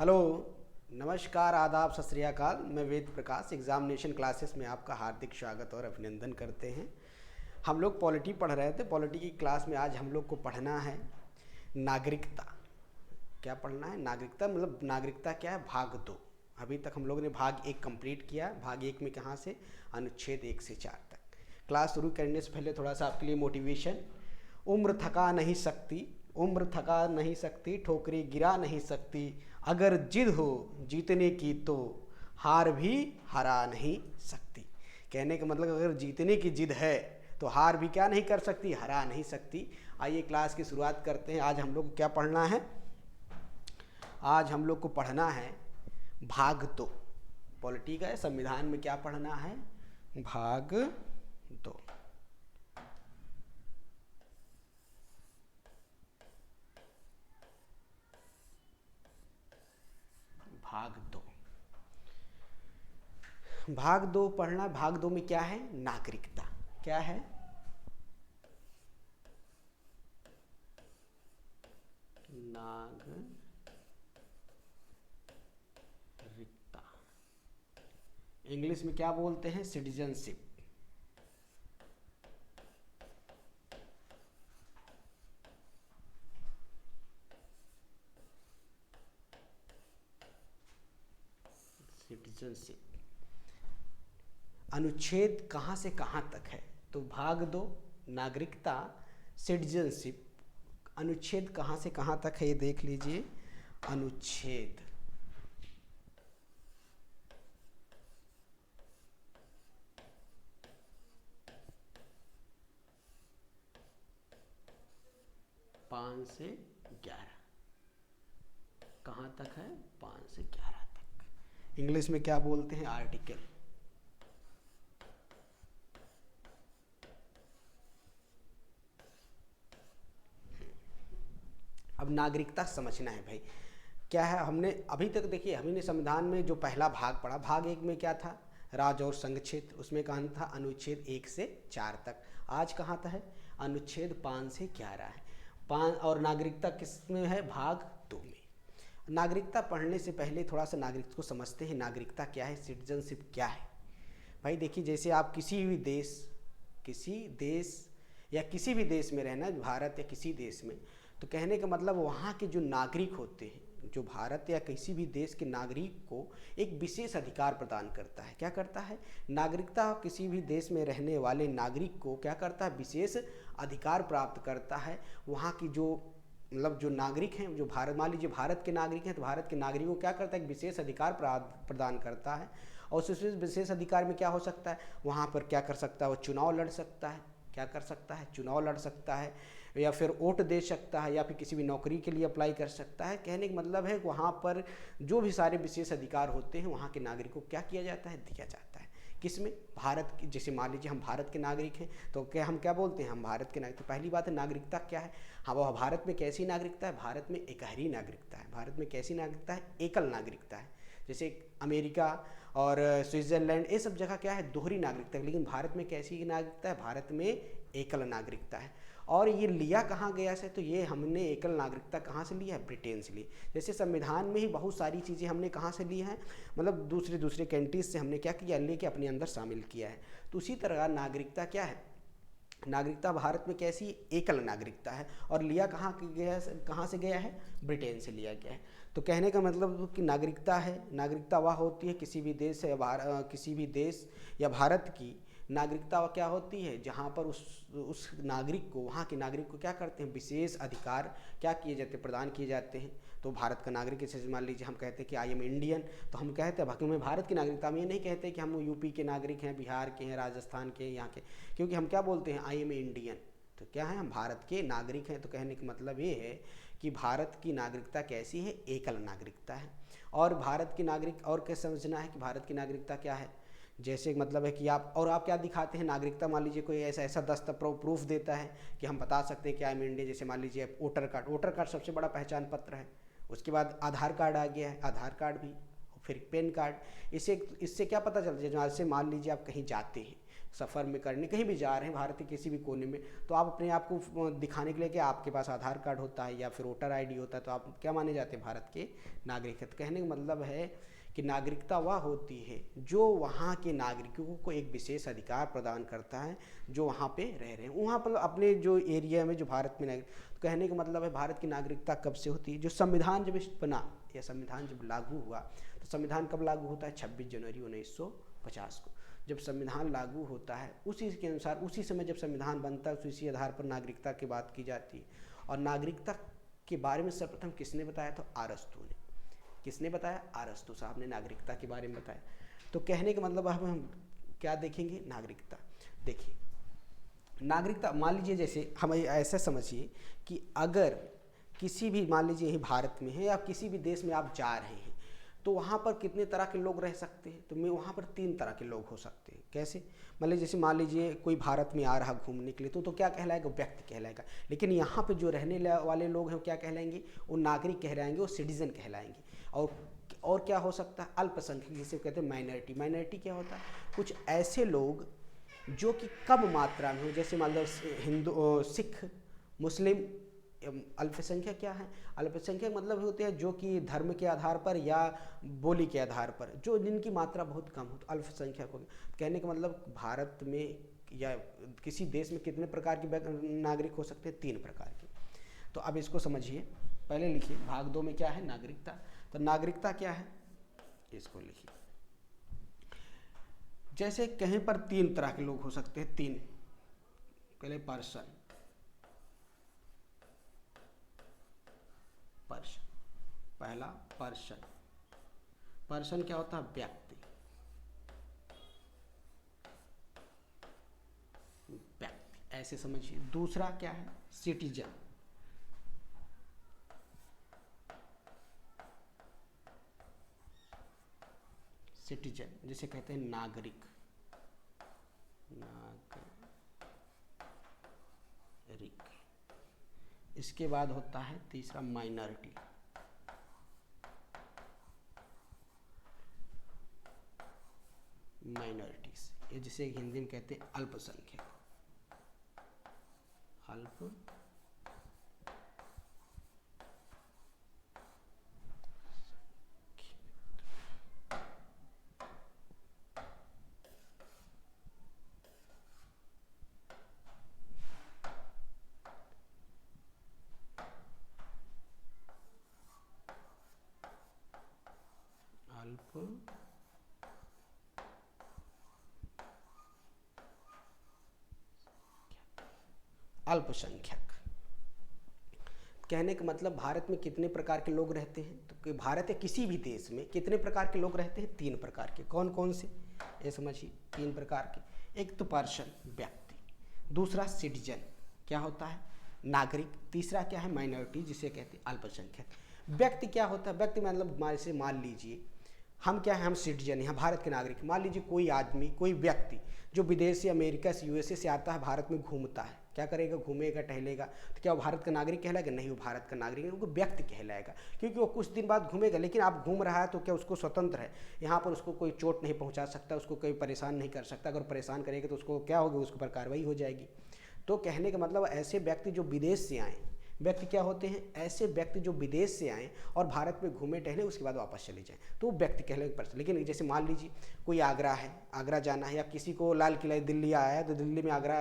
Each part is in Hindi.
हेलो, नमस्कार, आदाब, सत श्री अकाल। मैं वेद प्रकाश एग्जामिनेशन क्लासेस में आपका हार्दिक स्वागत और अभिनंदन करते हैं। हम लोग पॉलिटी पढ़ रहे थे। पॉलिटी की क्लास में आज हम लोग को पढ़ना है नागरिकता। क्या पढ़ना है? नागरिकता। मतलब नागरिकता क्या है? भाग 2। अभी तक हम लोगों ने भाग 1 कंप्लीट किया। भाग 1 में कहाँ से? अनुच्छेद 1 से 4 तक। क्लास शुरू करने से पहले थोड़ा सा आपके लिए मोटिवेशन। उम्र थका नहीं सकती, उम्र थका नहीं सकती, ठोकरें गिरा नहीं सकती, अगर जिद हो जीतने की तो हार भी हरा नहीं सकती। कहने का मतलब अगर जीतने की जिद है तो हार भी क्या नहीं कर सकती? हरा नहीं सकती। आइए क्लास की शुरुआत करते हैं। आज हम लोग को क्या पढ़ना है? आज हम लोग को पढ़ना है भाग 2। पॉलिटी का संविधान में क्या पढ़ना है? भाग 2। भाग 2। भाग 2 पढ़ना। भाग 2 में क्या है? नागरिकता। क्या है? नागरिकता। इंग्लिश में क्या बोलते हैं? सिटीजनशिप। सिटीजनशिप। अनुच्छेद कहाँ से कहाँ तक है? तो भाग 2 नागरिकता, सिटीजनशिप। अनुच्छेद कहाँ से कहाँ तक है ये देख लीजिए। अनुच्छेद 5 से 11 कहाँ तक है? 5 से 11 तक। इंग्लिश में क्या बोलते हैं? आर्टिकल। अब नागरिकता समझना है भाई। क्या है? हमने अभी तक देखिए, हमने संविधान में जो पहला भाग पढ़ा, भाग 1 में क्या था? राज्य और संघ क्षेत्र। उसमें कहाँ था? अनुच्छेद 1 से 4 तक। आज कहाँ तक है? अनुच्छेद 5 से 11 है। 5 और नागरिकता किस में है? भाग 2 में। नागरिकता पढ़ने से पहले थोड़ा सा नागरिकता को समझते हैं। नागरिकता क्या है? सिटीजनशिप क्या है? भाई देखिए, जैसे आप किसी देश या किसी भी देश में रहना, भारत या किसी देश में, तो कहने का मतलब वहाँ के जो नागरिक होते हैं, जो भारत या किसी भी देश के नागरिक को एक विशेष अधिकार प्रदान करता है। क्या करता है? नागरिकता किसी भी देश में रहने वाले नागरिक को क्या करता है? विशेष अधिकार प्राप्त करता है। वहाँ की जो मतलब जो नागरिक हैं, जो भारत, मान लीजिए भारत के नागरिक हैं, तो भारत के नागरिकों को क्या करता है? एक विशेष अधिकार प्रदान करता है। और उस विशेष अधिकार में क्या हो सकता है? वहाँ पर क्या कर सकता है? वो चुनाव लड़ सकता है। क्या कर सकता है? चुनाव लड़ सकता है, या फिर वोट दे सकता है, या फिर किसी भी नौकरी के लिए अप्लाई कर सकता है। कहने का मतलब है वहाँ पर जो भी सारे विशेष अधिकार होते हैं वहाँ के नागरिकों को क्या किया जाता है? दिया जाता है। किसमें? भारत की। जैसे मान लीजिए हम भारत के नागरिक हैं, तो क्या हम क्या बोलते हैं? हम भारत के नागरिक। तो पहली बात है नागरिकता क्या है? हाँ, वह भारत में कैसी नागरिकता है? भारत में एकहरी नागरिकता है। भारत में कैसी नागरिकता है? एकल नागरिकता है। जैसे अमेरिका और स्विट्जरलैंड, ये सब जगह क्या है? दोहरी नागरिकता है। लेकिन भारत में कैसी नागरिकता है? भारत में एकल नागरिकता है। और ये लिया कहाँ गया से? तो ये हमने एकल नागरिकता कहाँ से लिया है? ब्रिटेन से ली। जैसे संविधान में ही बहुत सारी चीज़ें हमने कहाँ से ली हैं? मतलब दूसरे दूसरे कंट्रीज से हमने क्या किया? लेके अपने अंदर शामिल किया है। तो उसी तरह नागरिकता क्या है? नागरिकता भारत में कैसी? एकल नागरिकता है। और लिया कहाँ से गया है? ब्रिटेन से लिया गया है। तो कहने का मतलब कि नागरिकता है, नागरिकता वह होती है किसी भी देश किसी भी देश या भारत की नागरिकता क्या होती है? जहाँ पर उस नागरिक को, वहाँ के नागरिक को क्या करते हैं? विशेष अधिकार क्या किए जाते हैं? प्रदान किए जाते हैं। तो भारत का नागरिक, जैसे मान लीजिए हम कहते हैं कि आई एम इंडियन, तो हम कहते हैं बाकी में भारत की नागरिकता। हम ये नहीं कहते कि हम यूपी के नागरिक हैं, बिहार के हैं, राजस्थान के, यहाँ के। क्योंकि हम क्या बोलते हैं? I am Indian. तो क्या है? हम भारत के नागरिक हैं। तो कहने का मतलब ये है कि भारत की नागरिकता कैसी है? एकल नागरिकता है। और भारत की नागरिक और क्या समझना है कि भारत की नागरिकता क्या है? जैसे मतलब है कि आप क्या दिखाते हैं? नागरिकता मान लीजिए कोई ऐसा प्रूफ देता है कि हम बता सकते हैं कि आई एम इंडियन। जैसे मान लीजिए वोटर कार्ड। वोटर कार्ड सबसे बड़ा पहचान पत्र है। उसके बाद आधार कार्ड आ गया है, आधार कार्ड भी, फिर पैन कार्ड। इससे क्या पता चलता है? जैसे मान लीजिए आप कहीं जाते हैं, सफ़र में करने, कहीं भी जा रहे हैं भारत के किसी भी कोने में, तो आप अपने आप को दिखाने के लिए कि आपके पास आधार कार्ड होता है या फिर वोटर आईडी होता है तो आप क्या माने जाते हैं, भारत के नागरिक है। तो कहने का मतलब है कि नागरिकता वह होती है जो वहाँ के नागरिकों को एक विशेष अधिकार प्रदान करता है जो वहाँ पे रह रहे हैं, वहाँ पर अपने जो एरिया में जो भारत में नागरिक। तो कहने का मतलब है भारत की नागरिकता कब से होती है, जो संविधान जब बना या संविधान जब लागू हुआ, तो संविधान कब लागू होता है, 26 जनवरी 1950 को जब संविधान लागू होता है, उसी के अनुसार उसी समय जब संविधान बनता है उसी आधार पर नागरिकता की बात की जाती है। और नागरिकता के बारे में सर्वप्रथम किसने बताया था, अरस्तू ने। किसने बताया, अरस्तू साहब ने नागरिकता के बारे में बताया। तो कहने का मतलब अब हम क्या देखेंगे, नागरिकता। देखिए नागरिकता, मान लीजिए जैसे हम ऐसा समझिए कि अगर किसी भी, मान लीजिए यही भारत में है या किसी भी देश में आप जा रहे हैं, तो वहाँ पर कितने तरह के लोग रह सकते हैं, तो मैं वहाँ पर 3 तरह के लोग हो सकते हैं। कैसे, मतलब जैसे मान लीजिए कोई भारत में आ रहा घूमने के लिए, तो क्या कहलाएगा, व्यक्ति कहलाएगा। लेकिन यहाँ पे जो रहने वाले लोग हैं वो क्या कहलाएंगे, वो नागरिक कहलाएंगे, वो सिटीजन कहलाएंगे। और क्या हो सकता है, अल्पसंख्यक, जिसे कहते हैं माइनॉरिटी। माइनॉरिटी क्या होता है, कुछ ऐसे लोग जो कि कम मात्रा में हो, जैसे मान लो हिंदू, सिख, मुस्लिम। अल्पसंख्यक क्या है, अल्पसंख्यक मतलब होते हैं जो कि धर्म के आधार पर या बोली के आधार पर, जो जिनकी मात्रा बहुत कम हो, तो अल्पसंख्यक हो गए। कहने का मतलब भारत में या किसी देश में कितने प्रकार के नागरिक हो सकते हैं, 3 प्रकार के। तो अब इसको समझिए, पहले लिखिए भाग 2 में क्या है, नागरिकता। तो नागरिकता क्या है, इसको लिखिए। जैसे कहीं पर 3 तरह के लोग हो सकते हैं, 3। पहले पर्सन, पहला पर्सन। पर्सन क्या होता है, व्यक्ति। व्यक्ति ऐसे समझिए। दूसरा क्या है, सिटीजन। सिटीजन जिसे कहते हैं नागरिक। नागरिक। इसके बाद होता है तीसरा माइनॉरिटी। माइनॉरिटीज, ये जिसे हिंदी में कहते हैं अल्पसंख्यक। अल्पसंख्यक। कहने का मतलब भारत में कितने प्रकार के लोग रहते हैं, तो भारत या किसी भी देश में कितने प्रकार के लोग रहते हैं, 3 प्रकार के। कौन कौन से, ये समझिए, 3 प्रकार के। एक तो पर्सन, व्यक्ति। दूसरा सिटीजन, क्या होता है, नागरिक। तीसरा क्या है, माइनॉरिटी, जिसे कहते हैं अल्पसंख्यक। व्यक्ति क्या होता है, व्यक्ति मतलब मान लीजिए हम क्या है, हम सिटीजन हैं, भारत के नागरिक। मान लीजिए कोई आदमी, कोई व्यक्ति जो विदेश से, अमेरिका से, यूएसए से आता है, भारत में घूमता है, क्या करेगा, घूमेगा, टहलेगा, तो क्या वो भारत का नागरिक कहलाएगा, नहीं, वो भारत का नागरिक नहीं, वो व्यक्ति कहलाएगा, क्योंकि वो कुछ दिन बाद घूमेगा। लेकिन आप घूम रहा है तो क्या उसको स्वतंत्र है, यहाँ पर उसको कोई चोट नहीं पहुँचा सकता, उसको कोई परेशान नहीं कर सकता। अगर परेशान करेगा तो उसको क्या होगा, उसके ऊपर कार्रवाई हो जाएगी। तो कहने का मतलब ऐसे व्यक्ति जो विदेश से आए, व्यक्ति क्या होते हैं, ऐसे व्यक्ति जो विदेश से आए और भारत में घूमे टहले उसके बाद वापस चले जाएं, तो वो व्यक्ति कहलाएगा पर्सन। लेकिन जैसे मान लीजिए कोई आगरा है, आगरा जाना है, या किसी को लाल किला, दिल्ली आया है तो दिल्ली में आगरा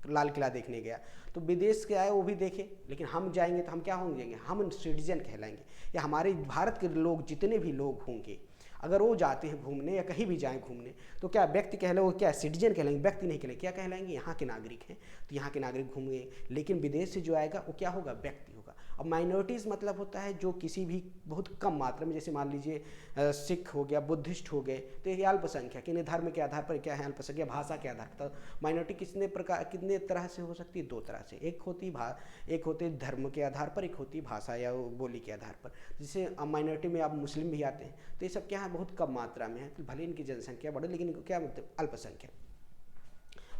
लाल किला देखने गया, तो विदेश के आए वो भी देखे, लेकिन हम जाएंगे तो हम क्या होंगे, हम सिटीजन कहलाएंगे। या हमारे भारत के लोग जितने भी लोग होंगे, अगर वो जाते हैं घूमने या कहीं भी जाएं घूमने, तो क्या व्यक्ति कहलाएंगे, वो क्या सिटीजन कहलाएंगे, व्यक्ति नहीं कहलाएंगे, क्या कहलाएंगे, यहाँ के नागरिक हैं, तो यहाँ के नागरिक घूमेंगे। लेकिन विदेश से जो आएगा वो क्या होगा, व्यक्ति होगा। अब माइनॉरिटीज़ मतलब होता है जो किसी भी बहुत कम मात्रा में, जैसे मान लीजिए सिख हो गया, बुद्धिस्ट हो गए, तो ये अल्पसंख्यक, इन्हें धर्म के आधार पर क्या है, अल्पसंख्यक, भाषा के आधार पर। माइनॉरिटी कितने तरह से हो सकती है, 2 तरह से। एक होती है धर्म के आधार पर, एक होती है भाषा या बोली के आधार पर। जैसे माइनॉरिटी में आप मुस्लिम भी आते हैं, तो ये सब क्या है, बहुत कम मात्रा में है, तो भले इनकी जनसंख्या बढ़े लेकिन इनको क्या मतलब, अल्पसंख्यक।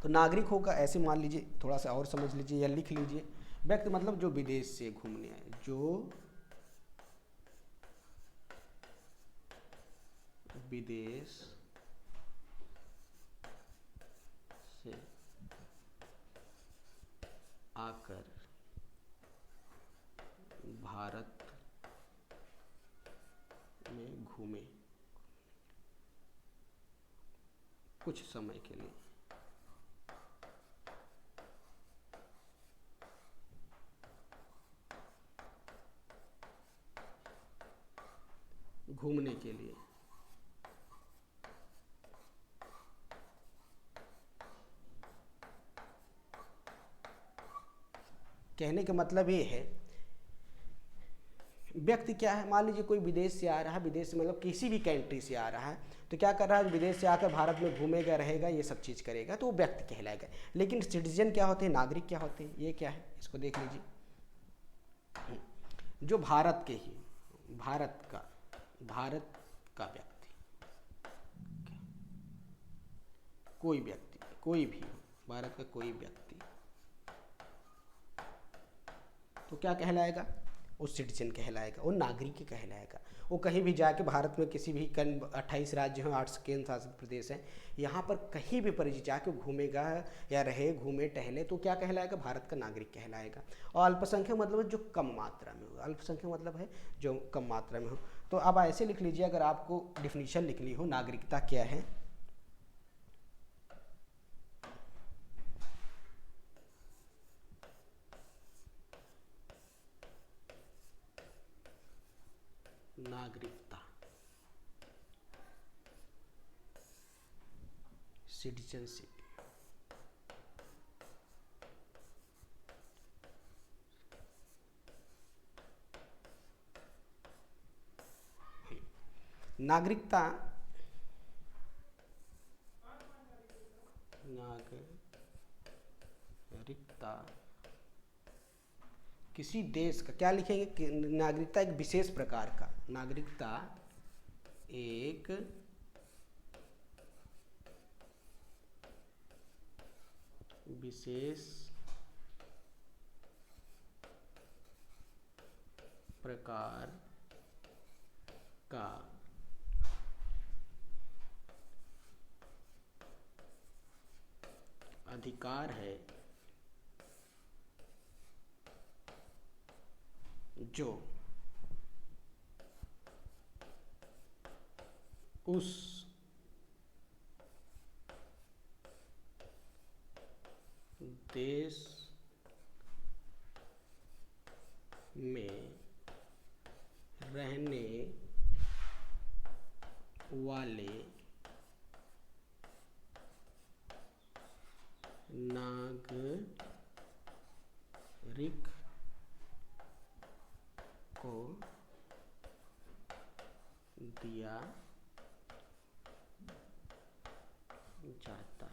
तो नागरिक होगा ऐसे, मान लीजिए, थोड़ा सा और समझ लीजिए या लिख लीजिए। व्यक्ति मतलब जो विदेश से घूमने आए, जो विदेश से आकर भारत में घूमे कुछ समय के लिए। घूमने के लिए। कहने का मतलब ये है, व्यक्ति क्या है, मान लीजिए कोई विदेश से आ रहा है, विदेश से मतलब किसी भी कंट्री से आ रहा है, तो क्या कर रहा है, विदेश से आकर भारत में घूमेगा, रहेगा, ये सब चीज़ करेगा, तो वो व्यक्ति कहलाएगा। लेकिन सिटीजन क्या होते हैं, नागरिक क्या होते हैं, ये क्या है, इसको देख लीजिए। जो भारत के ही, भारत का व्यक्ति, कोई व्यक्ति, कोई भी भारत का कोई व्यक्ति, तो क्या कहलाएगा, वो सिटीजन कहलाएगा, वो नागरिक कहलाएगा। वो कहीं भी जाके भारत में किसी भी 28 राज्य हैं, 8 केंद्र शासित प्रदेश हैं, यहाँ पर कहीं भी पर जाके घूमेगा या रहे, घूमे टहले, तो क्या कहलाएगा, भारत का नागरिक कहलाएगा। और अल्पसंख्यक मतलब है जो कम मात्रा में हो, अल्पसंख्यक मतलब है जो कम मात्रा में हो। तो अब ऐसे लिख लीजिए, अगर आपको डिफिनीशन लिखनी हो नागरिकता क्या है, नागरिकता, सिटीजनशिप, नागरिकता, नागरिकता किसी देश का, क्या लिखेंगे कि नागरिकता एक विशेष प्रकार का, नागरिकता एक विशेष प्रकार का अधिकार है जो उस देश में रहने वाले नागरिक को दिया जाता है।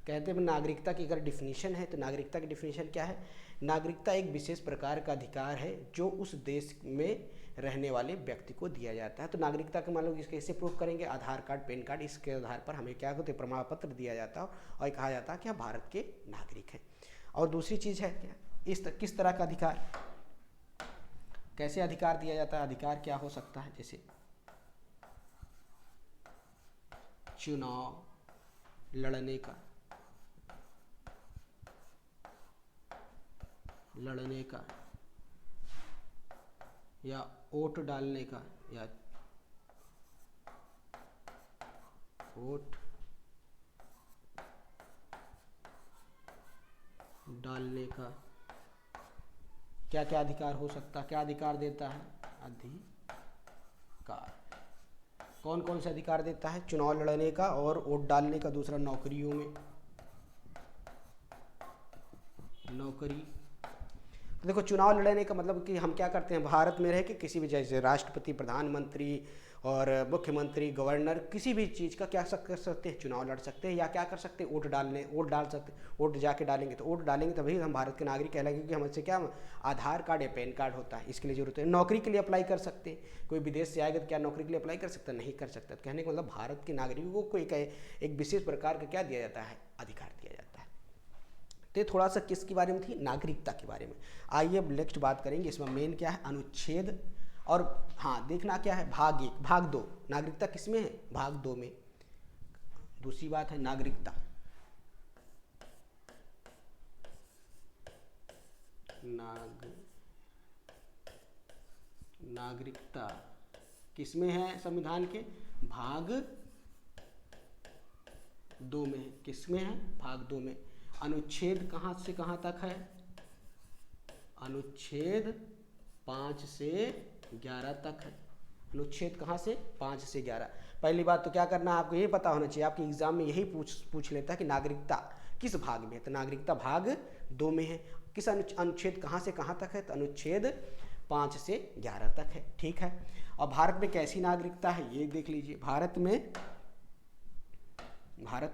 कहते हैं नागरिकता की अगर डिफिनीशन है, तो नागरिकता की डिफिनीशन क्या है, नागरिकता एक विशेष प्रकार का अधिकार है जो उस देश में रहने वाले व्यक्ति को दिया जाता है। तो नागरिकता का मान लो इसके कैसे प्रूफ करेंगे, आधार कार्ड, पैन कार्ड, इसके आधार पर हमें क्या होते प्रमाण पत्र दिया जाता है और कहा जाता है कि हम भारत के नागरिक हैं। और दूसरी चीज़ है क्या, किस तरह का अधिकार, कैसे अधिकार दिया जाता है, अधिकार क्या हो सकता है, जैसे चुनाव लड़ने का या वोट डालने का, या वोट डालने का क्या क्या अधिकार हो सकता है, क्या अधिकार देता है, अधिकार कौन कौन से अधिकार देता है, चुनाव लड़ने का और वोट डालने का, दूसरा नौकरियों में, नौकरी। तो देखो चुनाव लड़ने का मतलब कि हम क्या करते हैं, भारत में रह के किसी भी, जैसे राष्ट्रपति, प्रधानमंत्री और मुख्यमंत्री, गवर्नर, किसी भी चीज़ का क्या कर सकते हैं, चुनाव लड़ सकते हैं, या क्या कर सकते हैं, वोट डाल सकते हैं, वोट जाके डालेंगे, तो वोट डालेंगे तभी हम भारत के नागरिक कहलाएंगे, क्योंकि हमसे क्या आधार कार्ड या पैन कार्ड होता है, इसके लिए जरूरत है। नौकरी के लिए अप्लाई कर सकते हैं, कोई विदेश से आएगा तो क्या नौकरी के लिए अप्लाई कर सकता है, नहीं कर सकता। तो कहने का मतलब भारत के नागरिकों को एक विशेष प्रकार का क्या दिया जाता है, अधिकार दिया जाता है। तो थोड़ा सा किसके बारे में थी, नागरिकता के बारे में। आइए अब नेक्स्ट बात करेंगे, इसमें मेन क्या है, अनुच्छेद, और हाँ देखना क्या है, भाग 1, भाग 2, नागरिकता किसमें है, भाग 2 में। दूसरी बात है नागरिकता। नागरिकता किसमें है संविधान के? भाग 2 में। किसमें है? भाग 2 में। अनुच्छेद कहाँ से कहाँ तक है? अनुच्छेद 5 से 11 तक है। अनुच्छेद कहाँ से? 5 से 11। पहली बात तो क्या करना है आपको ये पता होना चाहिए, आपके एग्जाम में यही पूछ लेता है कि नागरिकता किस भाग में है, तो नागरिकता भाग 2 में है। किस अनुच्छेद कहाँ से कहाँ तक है? तो अनुच्छेद 5 से 11 तक है। ठीक है। और भारत में कैसी नागरिकता है ये देख लीजिए। भारत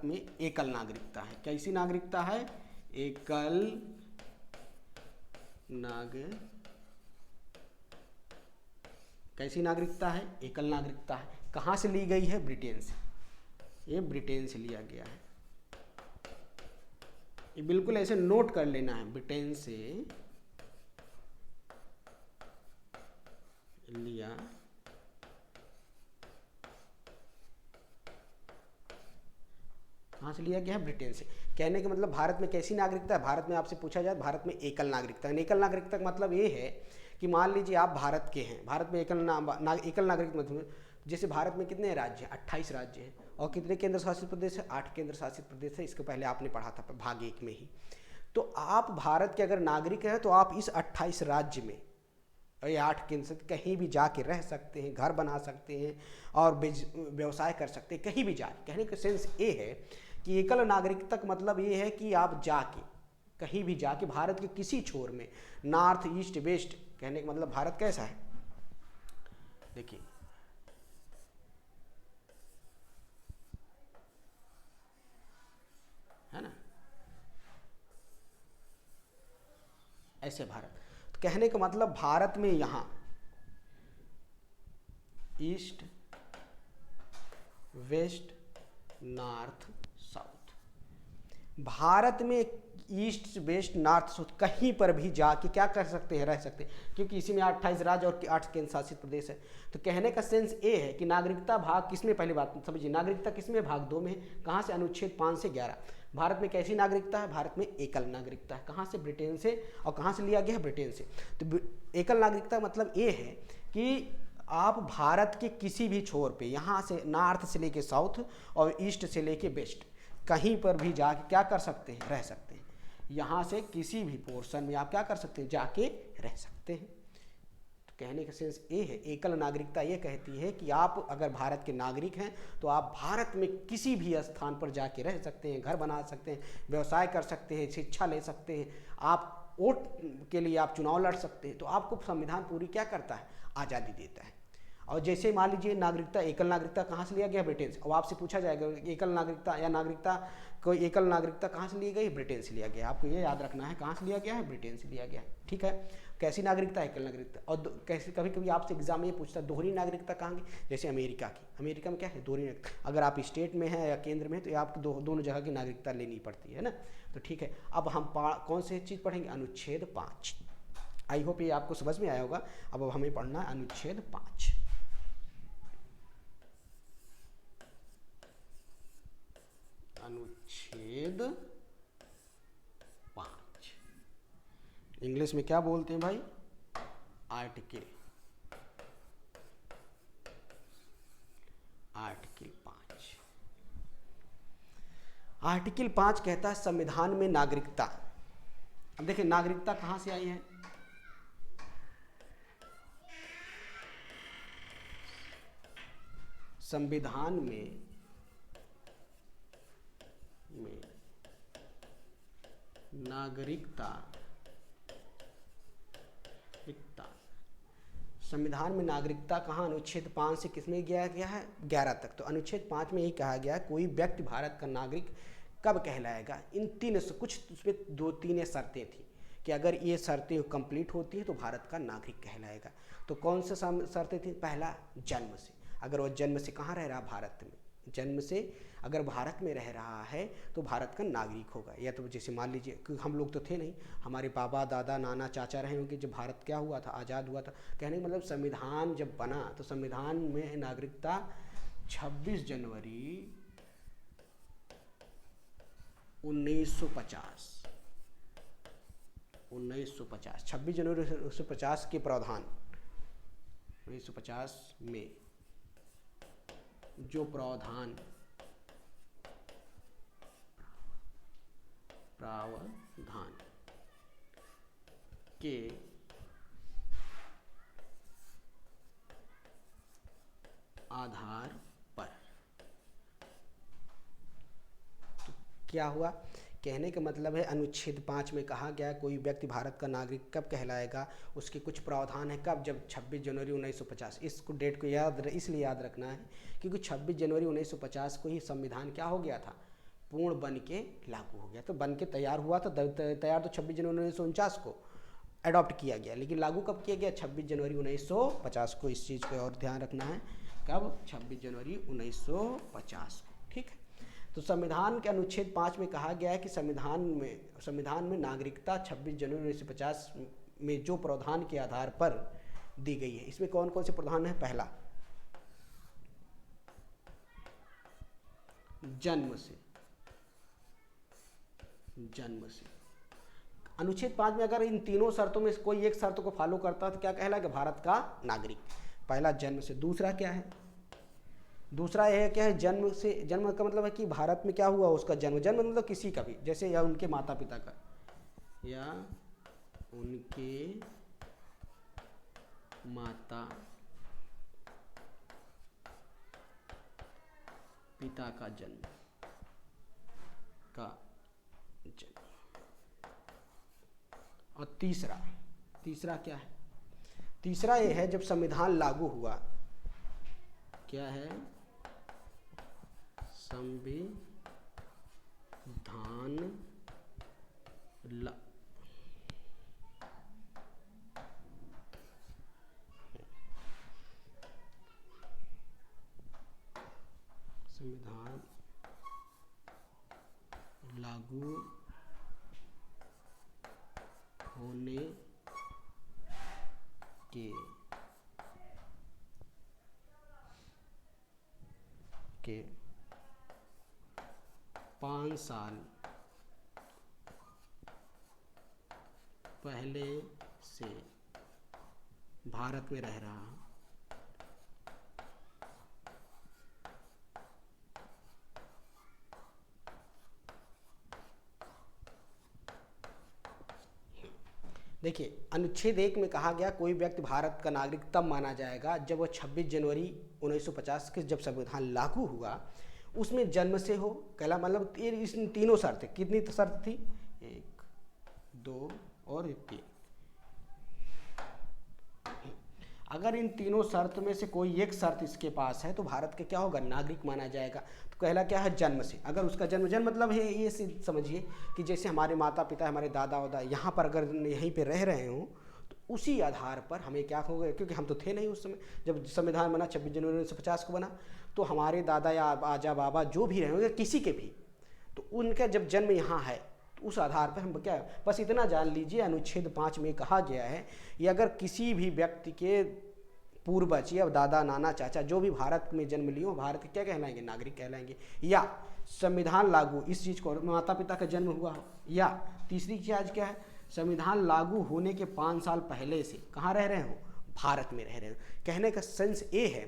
में एकल नागरिकता है। कैसी नागरिकता है? एकल कैसी नागरिकता है? एकल नागरिकता है। कहाँ से ली गई है? ब्रिटेन से। ये ब्रिटेन से लिया गया है। ये बिल्कुल ऐसे नोट कर लेना है, ब्रिटेन से लिया कहाँ से लिया गया है? ब्रिटेन से। कहने का मतलब भारत में कैसी नागरिकता है? भारत में आपसे पूछा जाए भारत में एकल नागरिकता। एकल नागरिकता का मतलब ये है कि मान लीजिए आप भारत के हैं, भारत में एकल नागरिक मतलब जैसे भारत में कितने राज्य हैं? 28 राज्य हैं। और कितने केंद्र शासित प्रदेश है? 8 केंद्र शासित प्रदेश है। इसके पहले आपने पढ़ा था भाग 1 में ही। तो आप भारत के अगर नागरिक हैं तो आप इस 28 राज्य में और ये 8 केंद्र से कहीं भी जाके रह सकते हैं, घर बना सकते हैं और व्यवसाय कर सकते हैं, कहीं भी जाके। कहने का सेंस ये है कि एकल नागरिकता का मतलब ये है कि आप जाके कहीं भी जाके भारत के किसी छोर में, नॉर्थ ईस्ट वेस्ट, कहने का मतलब भारत कैसा है देखिए, है ना, ऐसे भारत। तो कहने का मतलब भारत में यहाँ east west north south, Bharat में ईस्ट वेस्ट नॉर्थ साउथ कहीं पर भी जाके क्या कर सकते हैं? रह सकते हैं, क्योंकि इसी में 28 राज्य और 8 केंद्र शासित प्रदेश है। तो कहने का सेंस ये है कि नागरिकता भाग किसमें, पहली बात समझिए, नागरिकता किसमें? भाग 2 में। कहाँ से? अनुच्छेद 5 से 11। भारत में कैसी नागरिकता है? भारत में एकल नागरिकता है। कहाँ से? ब्रिटेन से। और कहाँ से लिया गया है? ब्रिटेन से। तो एकल नागरिकता मतलब ये है कि आप भारत के किसी भी छोर पे, यहाँ से नॉर्थ से लेके साउथ और ईस्ट से लेके वेस्ट, कहीं पर भी जाके क्या कर सकते हैं? रह सकते हैं। यहाँ से किसी भी पोर्शन में आप क्या कर सकते हैं? जाके रह सकते हैं। तो कहने का सेंस ये है, एकल नागरिकता ये कहती है कि आप अगर भारत के नागरिक हैं तो आप भारत में किसी भी स्थान पर जाके रह सकते हैं, घर बना सकते हैं, व्यवसाय कर सकते हैं, शिक्षा ले सकते हैं, आप वोट के लिए आप चुनाव लड़ सकते हैं। तो आपको संविधान पूरी क्या करता है? आज़ादी देता है। और जैसे मान लीजिए नागरिकता, एकल नागरिकता कहाँ से लिया गया? ब्रिटेन से। अब आपसे पूछा जाएगा एकल नागरिकता या नागरिकता, कोई एकल नागरिकता कहाँ से ली गई? ब्रिटेन से लिया गया। आपको ये याद रखना है, कहाँ से लिया गया है? ब्रिटेन से लिया गया है। ठीक है। कैसी नागरिकता? एकल नागरिकता। और कैसे कभी कभी आपसे एग्जाम में ये पूछता है दोहरी नागरिकता कहाँ की? जैसे अमेरिका की। अमेरिका में क्या है? दोहरी नागरिकता। अगर आप स्टेट में हैं या केंद्र में हैं तो आपको दोनों जगह की नागरिकता लेनी पड़ती है ना। तो ठीक है। अब हम कौन से चीज़ पढ़ेंगे? अनुच्छेद 5। आई होप ये आपको समझ में आया होगा। अब हमें पढ़ना है अनुच्छेद 5। अनुच्छेद 5 इंग्लिश में क्या बोलते हैं भाई? आर्टिकल। आर्टिकल 5। आर्टिकल 5 कहता है संविधान में नागरिकता। अब देखिए नागरिकता कहाँ से आई है? संविधान में नागरिकता, संविधान में नागरिकता कहाँ? अनुच्छेद 5 से किसमें गया गया है? 11 तक। तो अनुच्छेद 5 में यही कहा गया है कोई व्यक्ति भारत का नागरिक कब कहलाएगा? इन 3 से कुछ उसमें 2-3 शर्तें थी कि अगर ये शर्तें कंप्लीट होती हैं तो भारत का नागरिक कहलाएगा। तो कौन से शर्तें थी? पहला, जन्म से। अगर वो जन्म से कहाँ रह रहा? भारत में। जन्म से अगर भारत में रह रहा है तो भारत का नागरिक होगा। या तो जैसे मान लीजिए कि हम लोग तो थे नहीं, हमारे बाबा दादा नाना चाचा रहे होंगे जब भारत क्या हुआ था? आज़ाद हुआ था। कहने का मतलब संविधान जब बना तो संविधान में नागरिकता 26 जनवरी 1950 26 जनवरी 1950 के प्रावधान, 1950 में जो प्रावधान के आधार पर, तो क्या हुआ, कहने का मतलब है अनुच्छेद 5 में कहा गया कोई व्यक्ति भारत का नागरिक कब कहलाएगा, उसके कुछ प्रावधान है कब, जब 26 जनवरी 1950। इसको डेट को इसलिए याद रखना है क्योंकि 26 जनवरी 1950 को ही संविधान क्या हो गया था, पूर्ण बन के लागू हो गया। तो बन के तैयार हुआ था, तैयार तो 26 जनवरी 1949 को अडॉप्ट किया गया, लेकिन लागू कब किया गया, 26 जनवरी 1950 को। इस चीज़ को और ध्यान रखना है, कब, 26 जनवरी 1950 को। ठीक है, तो संविधान के अनुच्छेद 5 में कहा गया है कि संविधान में नागरिकता 26 जनवरी 1950 में जो प्रावधान के आधार पर दी गई है। इसमें कौन कौन से प्रावधान है, पहला, जन्म से अनुच्छेद 5 में अगर इन तीनों शर्तों में कोई एक शर्त को फॉलो करता है तो क्या कहलाएगा, भारत का नागरिक। पहला जन्म से। दूसरा क्या है, दूसरा यह क्या है, जन्म से। जन्म का मतलब है कि भारत में क्या हुआ, उसका जन्म। जन्म मतलब किसी का भी, जैसे या उनके माता पिता का, या उनके माता पिता का जन्म और तीसरा क्या है, तीसरा ये है जब संविधान लागू हुआ, क्या है, संविधान लागू होने के 5 साल पहले से भारत में रह रहा हूँ। देखिए, अनुच्छेद 1 में कहा गया कोई व्यक्ति भारत का नागरिक तब माना जाएगा जब वह 26 जनवरी 1950 के जब संविधान लागू हुआ उसमें जन्म से हो। कहला मतलब इस तीनों शर्तें, कितनी शर्त थी, 1, 2 और 3। अगर इन तीनों शर्त में से कोई एक शर्त इसके पास है तो भारत का क्या होगा, नागरिक माना जाएगा। तो कहला क्या है, जन्म से। अगर उसका जन्म मतलब है ये समझिए कि जैसे हमारे माता पिता, हमारे दादा वादा यहाँ पर अगर यहीं पे रह रहे हों तो उसी आधार पर हमें क्या होगा, क्योंकि हम तो थे नहीं उस समय जब संविधान बना, 26 जनवरी 1950 को बना, तो हमारे दादा या आजा बाबा जो भी रहे होंगे, किसी के भी, तो उनका जब जन्म यहाँ है तो उस आधार पर हम क्या, बस इतना जान लीजिए अनुच्छेद 5 में कहा गया है ये अगर किसी भी व्यक्ति के पूर्वज या दादा नाना चाचा जो भी भारत में जन्म लिए हो, भारत के क्या कहलाएंगे, नागरिक कहलाएंगे। या संविधान लागू इस चीज़ को, माता पिता का जन्म हुआ हो। या तीसरी चीज़ क्या है, संविधान लागू होने के 5 साल पहले से कहाँ रह रहे हो, भारत में रह रहे हो। कहने का सेंस ये है,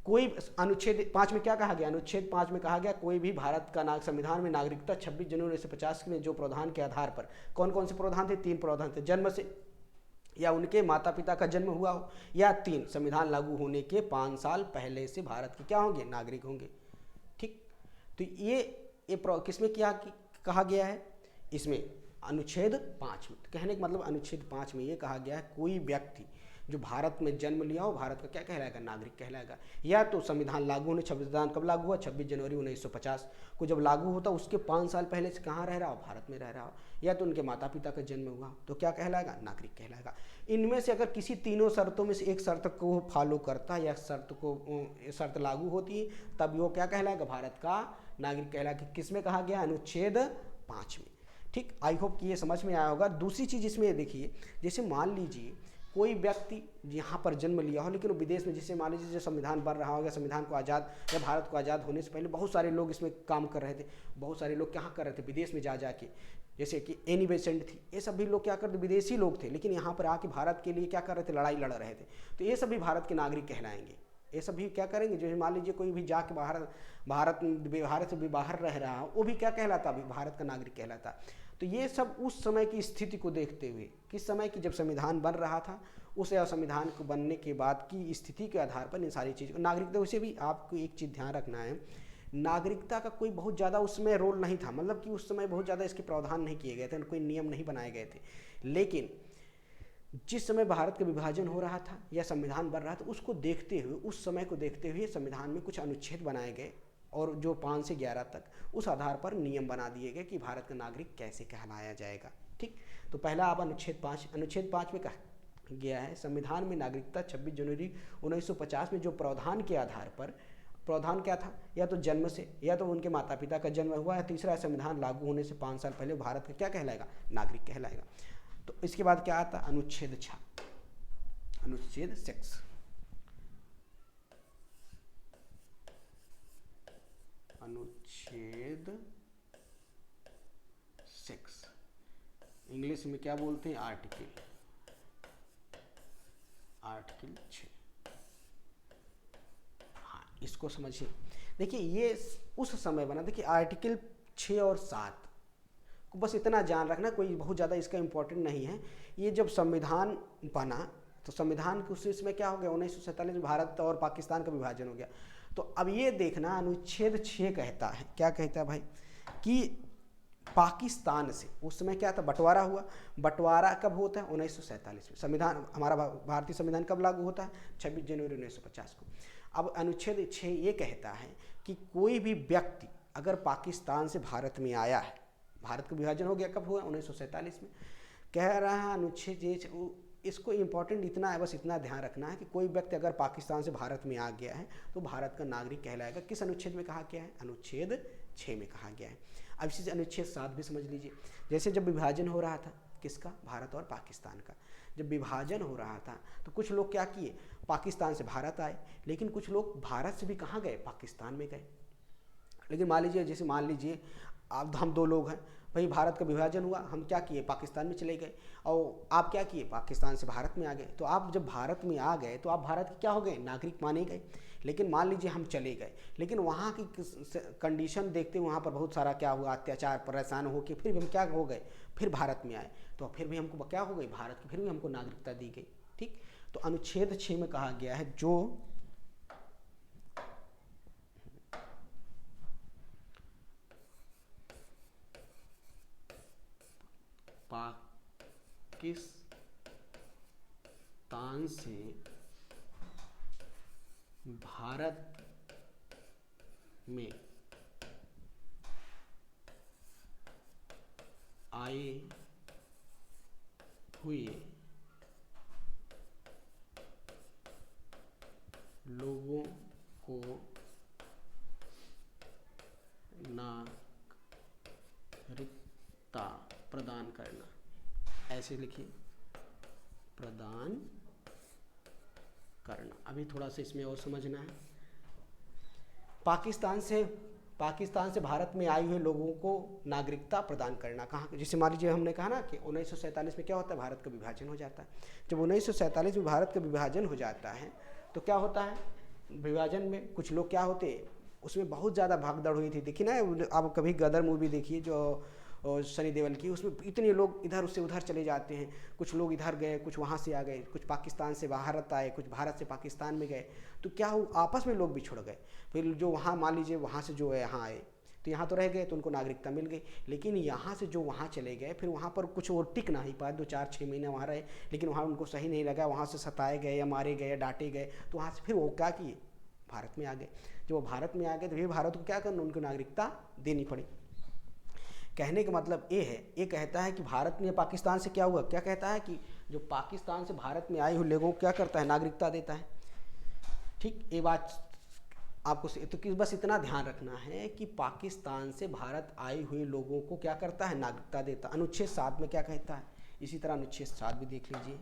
कोई अनुच्छेद 5 में क्या कहा गया, अनुच्छेद 5 में कहा गया कोई भी भारत का संविधान में नागरिकता 26 जनवरी 1950 में जो प्रावधान के आधार पर, कौन कौन से प्रावधान थे, 3 प्रावधान थे, जन्म से या उनके माता पिता का जन्म हुआ हो, या 3 संविधान लागू होने के 5 साल पहले से भारत के क्या होंगे, नागरिक होंगे। ठीक, तो ये किसमें क्या कहा गया है, इसमें अनुच्छेद 5 में। कहने का मतलब अनुच्छेद 5 में ये कहा गया है कोई व्यक्ति जो भारत में जन्म लिया हो भारत का क्या कहलाएगा, नागरिक कहलाएगा। या तो संविधान लागू होने, संविधान कब लागू हुआ, 26 जनवरी 1950 को जब लागू होता उसके 5 साल पहले से कहाँ रह रहा हो, भारत में रह रहा हो। या तो उनके माता पिता का जन्म हुआ तो क्या कहलाएगा, नागरिक कहलाएगा। इनमें से अगर किसी तीनों शर्तों में से एक शर्त को फॉलो करता है या शर्त लागू होती है तब वो क्या कहलाएगा, भारत का नागरिक कहलाएगा। किसमें कहा गया, अनुच्छेद 5 में। ठीक, आई होप कि ये समझ में आया होगा। दूसरी चीज़ इसमें देखिए, जैसे मान लीजिए कोई व्यक्ति यहाँ पर जन्म लिया हो लेकिन वो विदेश में, जैसे मान लीजिए जो संविधान बन रहा होगा, संविधान को आज़ाद या भारत को आज़ाद होने से पहले बहुत सारे लोग इसमें काम कर रहे थे, बहुत सारे लोग क्या कर रहे थे विदेश में जा के, जैसे कि एनी बेसेंट थी, ये सभी लोग क्या करते, विदेशी लोग थे लेकिन यहाँ पर आके भारत के लिए क्या कर रहे थे, लड़ाई लड़ रहे थे। तो ये सभी भारत के नागरिक कहलाएंगे। ये सभी क्या करेंगे, जो मान लीजिए कोई भी जाके भारत से भी बाहर रह रहा हो, वो भी क्या कहलाता, अभी भारत का नागरिक कहलाता। तो ये सब उस समय की स्थिति को देखते हुए, किस समय की, जब संविधान बन रहा था, उस संविधान को बनने के बाद की स्थिति के आधार पर इन सारी चीज़ नागरिकता। उसे भी आपको एक चीज़ ध्यान रखना है, नागरिकता का कोई बहुत ज़्यादा उसमें रोल नहीं था, मतलब कि उस समय बहुत ज़्यादा इसके प्रावधान नहीं किए गए थे, कोई नियम नहीं बनाए गए थे। लेकिन जिस समय भारत का विभाजन हो रहा था या संविधान बन रहा था, उसको देखते हुए, उस समय को देखते हुए संविधान में कुछ अनुच्छेद बनाए गए, और जो 5 से 11 तक उस आधार पर नियम बना दिए गए कि भारत का नागरिक कैसे कहलाया जाएगा। ठीक, तो पहला अब अनुच्छेद 5 में कहा गया है, संविधान में नागरिकता 26 जनवरी 1950 में जो प्रावधान के आधार पर, प्रावधान क्या था, या तो जन्म से, या तो उनके माता पिता का जन्म हुआ, या तीसरा संविधान लागू होने से 5 साल पहले भारत का क्या कहलाएगा, नागरिक कहलाएगा। तो इसके बाद क्या आता, अनुच्छेद 6, अनुच्छेद 6, अनुच्छेद 6 इंग्लिश में क्या बोलते हैं, आर्टिकल 6। हाँ, इसको समझिए। देखिए ये उस समय बना, देखिए आर्टिकल 6 और 7 को बस इतना जान रखना, कोई बहुत ज़्यादा इसका इम्पोर्टेंट नहीं है। ये जब संविधान बना तो संविधान के उस में क्या हो गया, 1947 में भारत और पाकिस्तान का विभाजन हो गया। तो अब ये देखना, अनुच्छेद 6 कहता है, क्या कहता है भाई, कि पाकिस्तान से उस समय क्या था, बंटवारा हुआ। बंटवारा कब होता है, 1947 में। संविधान हमारा भारतीय संविधान कब लागू होता है, 26 जनवरी 1950 को। अब अनुच्छेद 6 ये कहता है कि कोई भी व्यक्ति अगर पाकिस्तान से भारत में आया है, भारत का विभाजन हो गया, कब हुआ, 1947 में। कह रहा है अनुच्छेद, इसको इम्पोर्टेंट इतना है, बस इतना ध्यान रखना है कि कोई व्यक्ति अगर पाकिस्तान से भारत में आ गया है तो भारत का नागरिक कहलाएगा। किस अनुच्छेद में कहा गया है, अनुच्छेद 6 में कहा गया है। अब इसी से अनुच्छेद 7 भी समझ लीजिए। जैसे जब विभाजन हो रहा था, किसका, भारत और पाकिस्तान का, जब विभाजन हो रहा था तो कुछ लोग क्या किए, पाकिस्तान से भारत आए, लेकिन कुछ लोग भारत से भी कहाँ गए, पाकिस्तान में गए। लेकिन मान लीजिए, जैसे मान लीजिए अब हम 2 लोग हैं भाई, भारत का विभाजन हुआ, हम क्या किए, पाकिस्तान में चले गए, और आप क्या किए, पाकिस्तान से भारत में आ गए। तो आप जब भारत में आ गए तो आप भारत के क्या हो गए, नागरिक माने गए। लेकिन मान लीजिए हम चले गए, लेकिन वहाँ की कंडीशन देखते हुए वहाँ पर बहुत सारा क्या हुआ, अत्याचार, परेशान हो के फिर भी हम क्या हो गए, फिर भारत में आए, तो फिर भी हमको क्या हो गई, भारत की फिर भी हमको नागरिकता दी गई। ठीक, तो अनुच्छेद 6 में कहा गया है, जो पाकिस्तान से भारत में आए हुए लोगों को नागरिकता प्रदान करना, ऐसे लिखिए, प्रदान करना। अभी थोड़ा सा इसमें और समझना है। पाकिस्तान से भारत में आए हुए लोगों को नागरिकता प्रदान करना, कहाँ, जैसे मान लीजिए हमने कहा ना कि 1947 में क्या होता है, भारत का विभाजन हो जाता है। जब 1947 में भारत का विभाजन हो जाता है तो क्या होता है, विभाजन में कुछ लोग क्या होते, उसमें बहुत ज़्यादा भागदौड़ हुई थी। देखिए ना, आप कभी गदर मूवी देखिए जो सनी देओल की, उसमें इतने लोग इधर से उधर चले जाते हैं, कुछ लोग इधर गए, कुछ वहाँ से आ गए, कुछ पाकिस्तान से भारत आए, कुछ भारत से पाकिस्तान में गए, तो क्या हो, आपस में लोग बिछुड़ गए। फिर जो वहाँ मान लीजिए वहाँ से जो है यहाँ आए तो यहाँ तो रह गए, तो उनको नागरिकता मिल गई। लेकिन यहाँ से जो वहाँ चले गए, फिर वहाँ पर कुछ और टिक नहीं पाए, 2-4-6 महीने वहाँ रहे, लेकिन वहाँ उनको सही नहीं लगा, वहाँ से सताए गए या मारे गए या डांटे गए, तो वहाँ से फिर वो क्या किए, भारत में आ गए। जब वो भारत में आ गए तो फिर भारत को क्या करना, उनको नागरिकता देनी पड़ी। कहने का मतलब ये है, ये कहता है कि भारत में पाकिस्तान से क्या हुआ, क्या कहता है कि जो पाकिस्तान से भारत में आए हुए लोगों को क्या करता है, नागरिकता देता है। ठीक, ये बात आपको तो बस इतना ध्यान रखना है कि पाकिस्तान से भारत आए हुए लोगों को क्या करता है, नागरिकता देता। अनुच्छेद 7 में क्या कहता है, इसी तरह अनुच्छेद 7 भी देख लीजिए।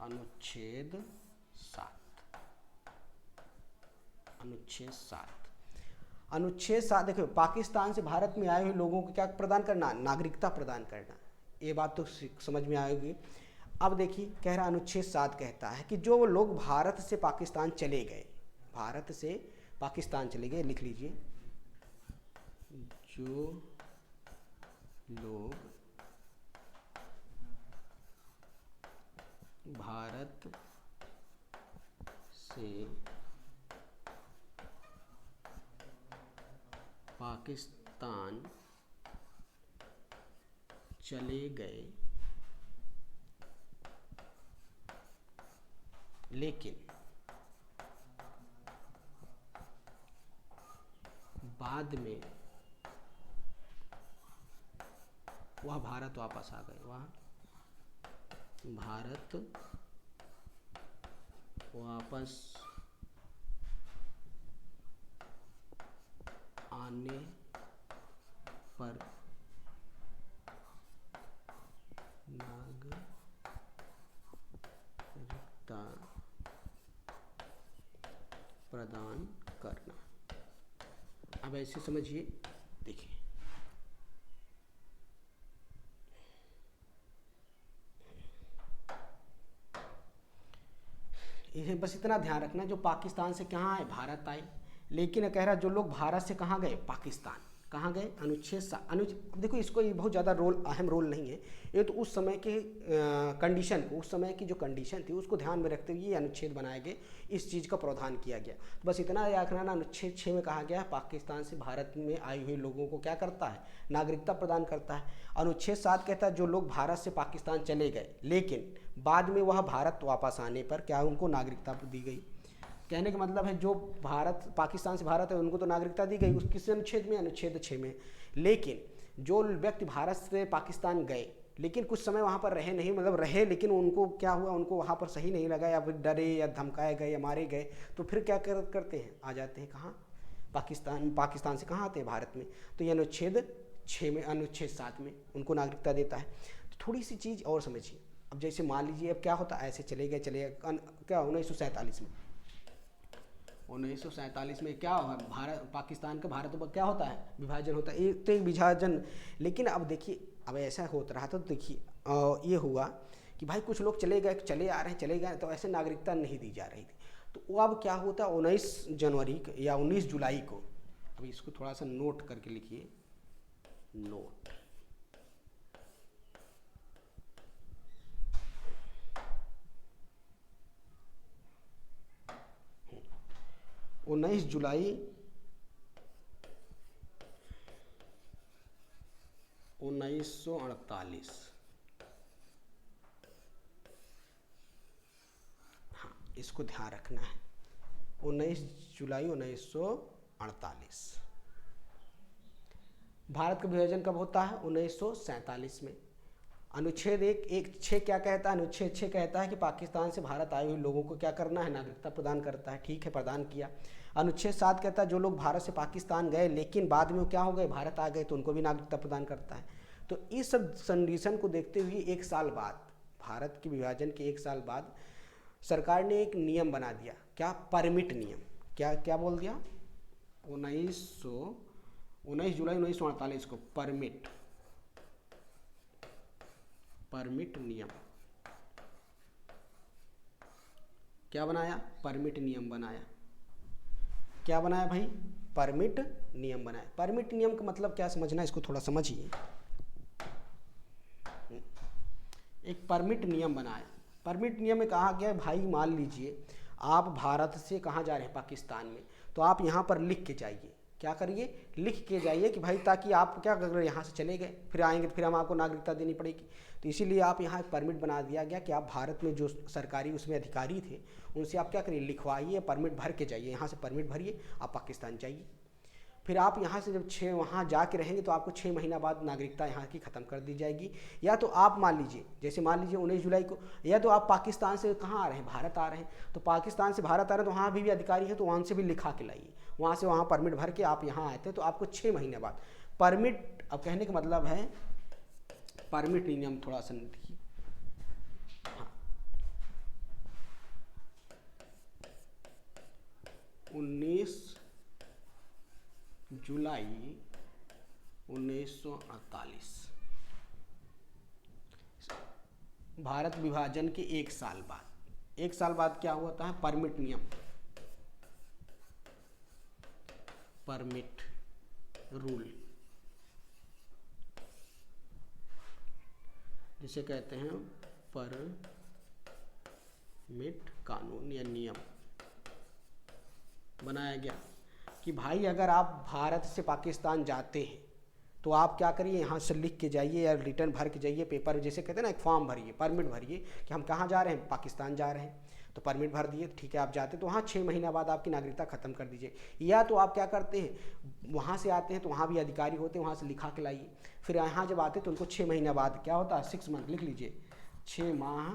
अनुच्छेद 7। अनुच्छेद 7, अनुच्छेद 7 देखो, पाकिस्तान से भारत में आए हुए लोगों को क्या प्रदान करना? नागरिकता प्रदान करना। ये बात तो समझ में आएगी। अब देखिए कह रहा अनुच्छेद 7 कहता है कि जो लोग भारत से पाकिस्तान चले गए, भारत से पाकिस्तान चले गए, लिख लीजिए, जो लोग भारत से पाकिस्तान चले गए लेकिन बाद में वह भारत वापस आ गए, वह भारत वापस आने पर नागरिकता प्रदान करना। अब ऐसे समझिए, देखिए इन्हें बस इतना ध्यान रखना, जो पाकिस्तान से कहाँ आए? भारत आए, लेकिन कह रहा जो लोग भारत से कहाँ गए? पाकिस्तान। कहाँ गए? अनुच्छेद देखो इसको ये बहुत ज़्यादा अहम रोल नहीं है, ये तो उस समय के कंडीशन को, उस समय की जो कंडीशन थी उसको ध्यान में रखते हुए ये अनुच्छेद बनाए गए, इस चीज़ का प्रावधान किया गया। तो बस इतना याद रखना, अनुच्छेद 6 में कहा गया है पाकिस्तान से भारत में आए हुए लोगों को क्या करता है? नागरिकता प्रदान करता है। अनुच्छेद 7 कहता है जो लोग भारत से पाकिस्तान चले गए लेकिन बाद में वह भारत वापस आने पर क्या उनको नागरिकता दी गई। कहने का मतलब है जो भारत पाकिस्तान से भारत है उनको तो नागरिकता दी गई, उस किस अनुच्छेद में? अनुच्छेद 6 में। लेकिन जो व्यक्ति भारत से पाकिस्तान गए लेकिन कुछ समय वहाँ पर रहे नहीं, मतलब रहे लेकिन उनको क्या हुआ, उनको वहाँ पर सही नहीं लगा, या फिर डरे या धमकाए गए या मारे गए, तो फिर क्या करते हैं? आ जाते हैं कहाँ? पाकिस्तान से कहाँ आते हैं? भारत में। तो ये अनुच्छेद 6 में, अनुच्छेद 7 में उनको नागरिकता देता है। तो थोड़ी सी चीज़ और समझिए, अब जैसे मान लीजिए अब क्या होता है, ऐसे चले गए क्या 1947 में, 1947 में क्या हुआ? भारत पाकिस्तान का भारत क्या होता है? विभाजन होता है, एक तो एक विभाजन। लेकिन अब देखिए अब ऐसा होता रहा था, तो देखिए ये हुआ कि भाई कुछ लोग चले गए, चले आ रहे हैं, चले गए, तो ऐसे नागरिकता नहीं दी जा रही थी। तो वो अब क्या होता है 19 जनवरी या 19 जुलाई को, अब इसको थोड़ा सा नोट करके लिखिए, नोट 19 जुलाई 1948, हाँ इसको ध्यान रखना है, 19 जुलाई 1948। भारत का विभाजन कब होता है? 1947 में। अनुच्छेद 6 क्या कहता है? अनुच्छेद 6 कहता है कि पाकिस्तान से भारत आए हुए लोगों को क्या करना है? नागरिकता प्रदान करता है। ठीक है, प्रदान किया। अनुच्छेद 7 कहता है जो लोग भारत से पाकिस्तान गए लेकिन बाद में क्या हो गए? भारत आ गए, तो उनको भी नागरिकता प्रदान करता है। तो इस सब कंडीशन को देखते हुए 1 साल बाद, भारत के विभाजन के 1 साल बाद सरकार ने एक नियम बना दिया। क्या? परमिट नियम। क्या बोल दिया? 19 जुलाई 1948 को परमिट नियम क्या बनाया? परमिट नियम बनाया। क्या बनाया भाई? परमिट नियम बनाया। परमिट नियम का मतलब क्या समझना, इसको थोड़ा समझिए। एक परमिट नियम बनाया। परमिट नियम में कहा गया भाई मान लीजिए आप भारत से कहाँ जा रहे हैं? पाकिस्तान में, तो आप यहाँ पर लिख के जाइए। क्या करिए? लिख के जाइए कि भाई, ताकि आप क्या कर रहे, यहाँ से चले गए फिर आएंगे तो फिर हम आपको नागरिकता देनी पड़ेगी। तो इसीलिए आप यहाँ एक परमिट बना दिया गया कि आप भारत में जो सरकारी उसमें अधिकारी थे उनसे आप क्या करिए? लिखवाइए, परमिट भर के जाइए, यहाँ से परमिट भरिए, आप पाकिस्तान जाइए। फिर आप यहाँ से जब वहाँ जाके रहेंगे तो आपको 6 महीना बाद नागरिकता यहाँ की ख़त्म कर दी जाएगी। या तो आप मान लीजिए, जैसे मान लीजिए 19 जुलाई को, या तो आप पाकिस्तान से कहाँ आ रहे हैं? भारत आ रहे हैं, तो पाकिस्तान से भारत आ रहे हैं तो वहाँ भी अधिकारी है, तो वहाँ से भी लिखा के लाइए, वहाँ से वहाँ परमिट भर के आप यहाँ आए थे, तो आपको 6 महीने बाद परमिट। अब कहने का मतलब है परमिट नियम थोड़ा सा देखिए, हाँ जुलाई 1948। भारत विभाजन के 1 साल बाद, 1 साल बाद क्या हुआ था? परमिट नियम, परमिट रूल, जिसे कहते हैं परमिट कानून या नियम बनाया गया कि भाई अगर आप भारत से पाकिस्तान जाते हैं तो आप क्या करिए, यहाँ से लिख के जाइए या रिटर्न भर के जाइए, पेपर जैसे कहते हैं ना, एक फॉर्म भरिए, परमिट भरिए कि हम कहाँ जा रहे हैं, पाकिस्तान जा रहे हैं। तो परमिट भर दिए, ठीक है आप जाते, तो वहाँ 6 महीना बाद आपकी नागरिकता ख़त्म कर दीजिए। या तो आप क्या करते हैं, वहाँ से आते हैं तो वहाँ भी अधिकारी होते हैं, वहाँ से लिखा के लाइए, फिर यहाँ जब आते तो उनको 6 महीना बाद क्या होता है, 6 मंथ लिख लीजिए, 6 माह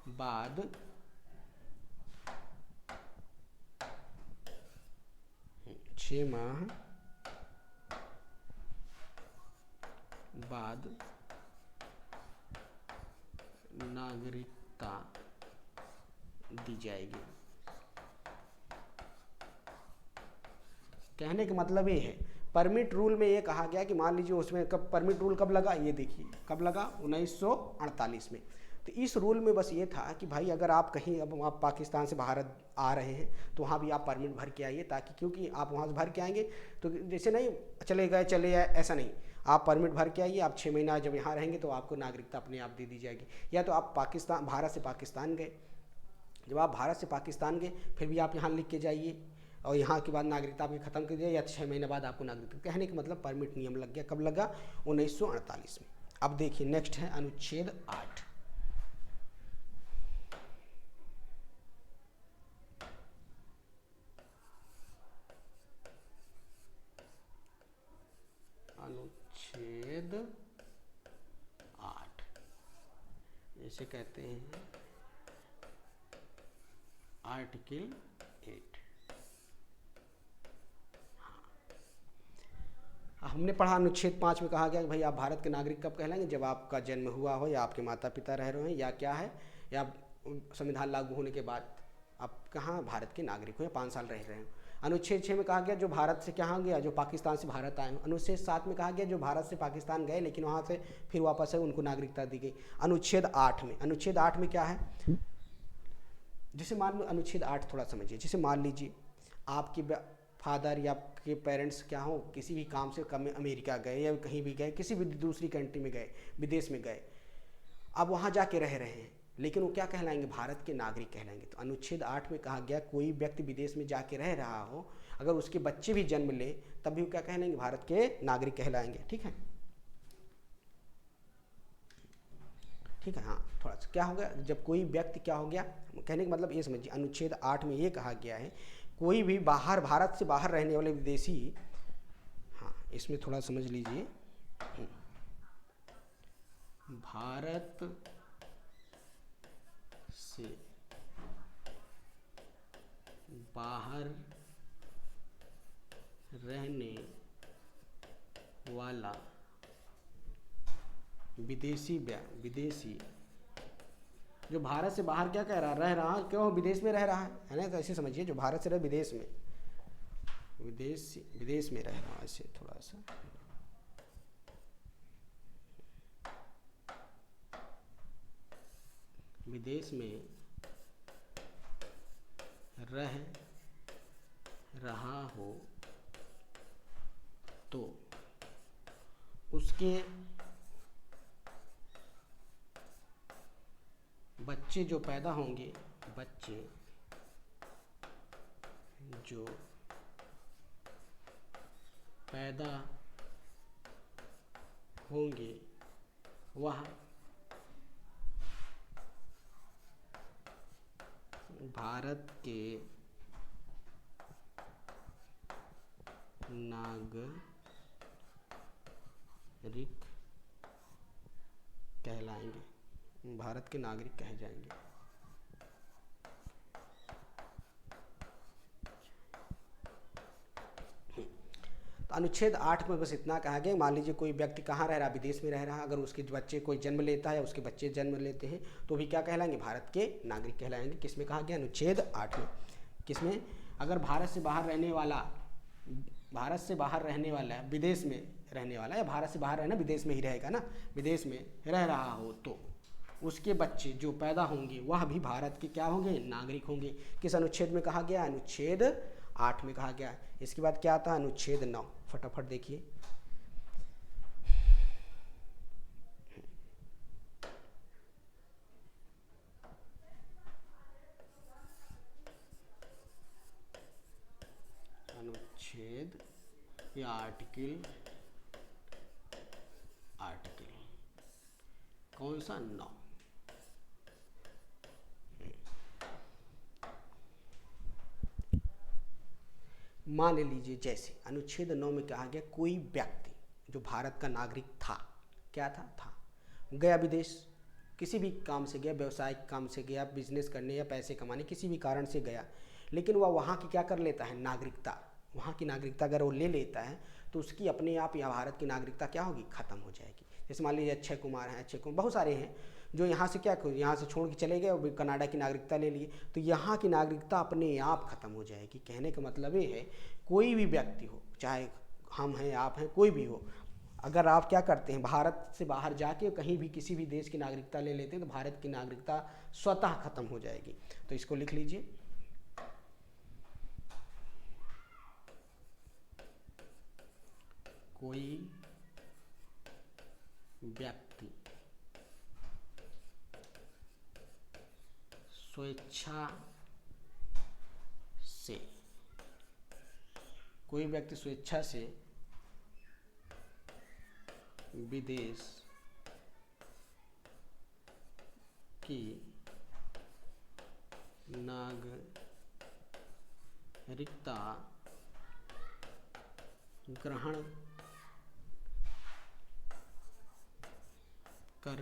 बाद नागरिकता दी जाएगी। कहने का मतलब ये है, परमिट रूल में ये कहा गया कि मान लीजिए उसमें कब परमिट रूल कब लगा, ये देखिए कब लगा, 1948 में। तो इस रूल में बस ये था कि भाई अगर आप कहीं, अब आप पाकिस्तान से भारत आ रहे हैं तो वहाँ भी आप परमिट भर के आइए, ताकि क्योंकि आप वहाँ से भर के आएंगे तो जैसे नहीं चले गए ऐसा नहीं, आप परमिट भर के आइए, आप 6 महीना जब यहाँ रहेंगे तो आपको नागरिकता अपने आप दे दी जाएगी। या तो आप भारत से पाकिस्तान गए, जब आप भारत से पाकिस्तान गए फिर भी आप यहाँ लिख के जाइए और यहाँ के बाद नागरिकता आपकी ख़त्म कर दिया, या 6 महीने बाद आपको नागरिकता। कहने का मतलब परमिट नियम लग गया, कब लगा, 1948 में। अब देखिए नेक्स्ट है अनुच्छेद 8। अनुच्छेद 8 इसे कहते हैं आर्टिकल 8। हमने पढ़ा अनुच्छेद 5 में कहा गया कि भाई आप भारत के नागरिक कब कहलाएंगे, जब आपका जन्म हुआ हो या आपके माता पिता रह रहे हैं, या क्या है, या संविधान लागू होने के बाद आप कहाँ भारत के नागरिक हो या 5 साल रह रहे हैं। अनुच्छेद 6 में कहा गया जो भारत से कहाँ गया, जो पाकिस्तान से भारत आए हैं। अनुच्छेद 7 में कहा गया जो भारत से पाकिस्तान गए लेकिन वहाँ से फिर वापस है, उनको नागरिकता दी गई। अनुच्छेद 8 में क्या है, जैसे मान लो अनुच्छेद 8 थोड़ा समझिए, जैसे मान लीजिए आपके फादर या आपके पेरेंट्स क्या हो, किसी भी काम से कम अमेरिका गए या कहीं भी गए, किसी भी दूसरी कंट्री में गए, विदेश में गए, अब वहाँ जाके रह रहे हैं, लेकिन वो क्या कहलाएंगे, भारत के नागरिक कहलाएंगे। तो अनुच्छेद 8 में कहा गया कोई व्यक्ति विदेश में जाके रह रहा हो, अगर उसके बच्चे भी जन्म ले तब भी वो क्या कहलाएंगे, भारत के नागरिक कहलाएंगे। ठीक है, ठीक है। हाँ, थोड़ा सा क्या हो गया, जब कोई व्यक्ति क्या हो गया, कहने का मतलब ये समझिए, अनुच्छेद 8 में ये कहा गया है कोई भी बाहर, भारत से बाहर रहने वाले विदेशी, हाँ इसमें थोड़ा समझ लीजिए, भारत से बाहर रहने वाला विदेशी जो भारत से बाहर क्या कह रह रहा है, क्यों विदेश में रह रहा है ना, तो ऐसे समझिए जो भारत से रहे विदेश में, विदेश में रह रहा है, ऐसे थोड़ा सा विदेश में रह रहा हो तो उसके बच्चे जो पैदा होंगे, वह भारत के नागरिक कहलाएंगे, भारत के नागरिक कहे जाएंगे। तो अनुच्छेद 8 में बस इतना कहा गया, मान लीजिए कोई व्यक्ति कहाँ रह रहा, विदेश में रह रहा, अगर उसके बच्चे कोई जन्म लेता है, उसके बच्चे जन्म लेते हैं तो भी क्या कहलाएंगे, भारत के नागरिक कहलाएंगे। किसमें कहा गया, अनुच्छेद 8 में। किसमें, अगर भारत से बाहर रहने वाला भारत से बाहर रहने वाला है, विदेश में रहने वाला है, या भारत से बाहर रहना विदेश में ही रहेगा ना, विदेश में रह रहा हो तो उसके बच्चे जो पैदा होंगे वह भी भारत के क्या होंगे, नागरिक होंगे। किस अनुच्छेद में कहा गया, अनुच्छेद 8 में कहा गया। इसके बाद क्या आता है, अनुच्छेद 9, फटाफट देखिए। अनुच्छेद या आर्टिकल कौन सा, 9। मान लीजिए जैसे अनुच्छेद 9 में कहा गया कोई व्यक्ति जो भारत का नागरिक था, क्या था गया विदेश, किसी भी काम से गया, व्यवसायिक काम से गया, बिजनेस करने या पैसे कमाने, किसी भी कारण से गया, लेकिन वह वहाँ की क्या कर लेता है, नागरिकता, वहाँ की नागरिकता अगर वो ले लेता है तो उसकी अपने आप यहाँ भारत की नागरिकता क्या होगी, खत्म हो जाएगी। जैसे मान लीजिए अक्षय कुमार हैं, अक्षय कुमार बहुत सारे हैं जो यहाँ से क्या, यहाँ से छोड़ के चले गए और कनाडा की नागरिकता ले लिए, तो यहाँ की नागरिकता अपने आप खत्म हो जाएगी। कहने का मतलब ये है कोई भी व्यक्ति हो, चाहे हम हैं, आप हैं, कोई भी हो, अगर आप क्या करते हैं, भारत से बाहर जाके कहीं भी किसी भी देश की नागरिकता ले लेते हैं तो भारत की नागरिकता स्वतः खत्म हो जाएगी। तो इसको लिख लीजिए। कोई व्यक्ति स्वेच्छा से, कोई व्यक्ति स्वेच्छा से विदेश की नागरिकता ग्रहण कर